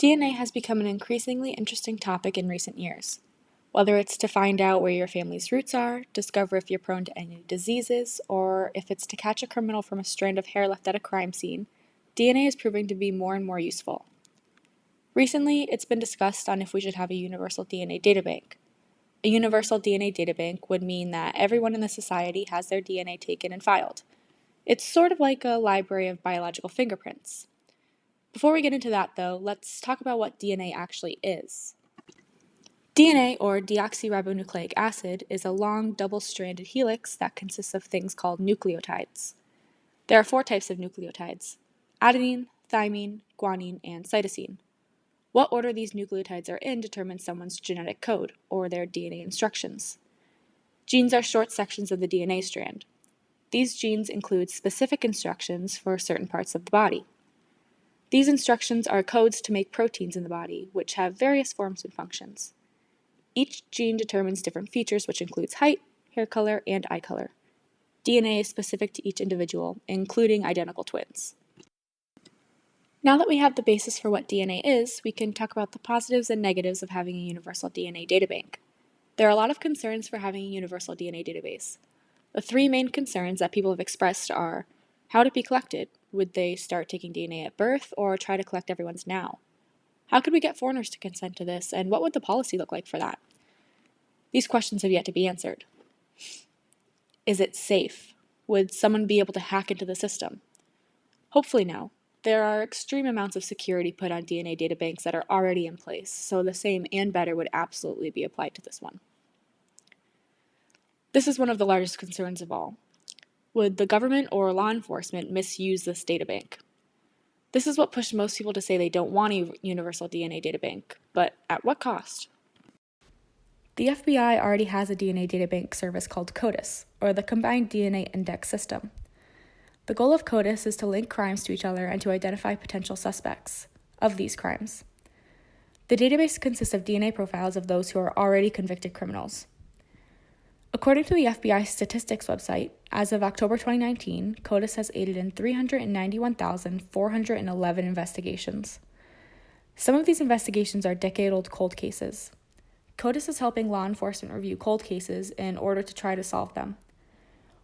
DNA has become an increasingly interesting topic in recent years. Whether it's to find out where your family's roots are, discover if you're prone to any diseases, or if it's to catch a criminal from a strand of hair left at a crime scene, DNA is proving to be more and more useful. Recently, it's been discussed on if we should have a universal DNA databank. A universal DNA databank would mean that everyone in the society has their DNA taken and filed. It's sort of like a library of biological fingerprints. Before we get into that, though, let's talk about what DNA actually is. DNA, or deoxyribonucleic acid, is a long, double-stranded helix that consists of things called nucleotides. There are 4 types of nucleotides: adenine, thymine, guanine, and cytosine. What order these nucleotides are in determines someone's genetic code, or their DNA instructions. Genes are short sections of the DNA strand. These genes include specific instructions for certain parts of the body. These instructions are codes to make proteins in the body, which have various forms and functions. Each gene determines different features, which includes height, hair color, and eye color. DNA is specific to each individual, including identical twins. Now that we have the basis for what DNA is, we can talk about the positives and negatives of having a universal DNA databank. There are a lot of concerns for having a universal DNA database. The 3 main concerns that people have expressed are: how would it be collected? Would they start taking DNA at birth or try to collect everyone's now? How could we get foreigners to consent to this, and what would the policy look like for that? These questions have yet to be answered. Is it safe? Would someone be able to hack into the system? Hopefully no. There are extreme amounts of security put on DNA databanks that are already in place, so the same and better would absolutely be applied to this one. This is one of the largest concerns of all. Would the government or law enforcement misuse this databank? This is what pushed most people to say they don't want a universal DNA databank, but at what cost? The FBI already has a DNA databank service called CODIS, or the Combined DNA Index System. The goal of CODIS is to link crimes to each other and to identify potential suspects of these crimes. The database consists of DNA profiles of those who are already convicted criminals. According to the FBI statistics website, as of October 2019, CODIS has aided in 391,411 investigations. Some of these investigations are decade-old cold cases. CODIS is helping law enforcement review cold cases in order to try to solve them.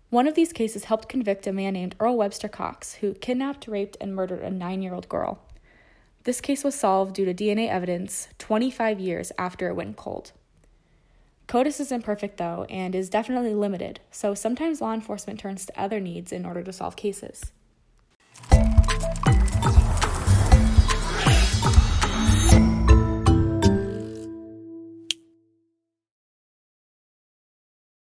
One of these cases helped convict a man named Earl Webster Cox, who kidnapped, raped, and murdered a 9-year-old girl. This case was solved due to DNA evidence 25 years after it went cold. CODIS is imperfect, though, and is definitely limited, so sometimes law enforcement turns to other needs in order to solve cases.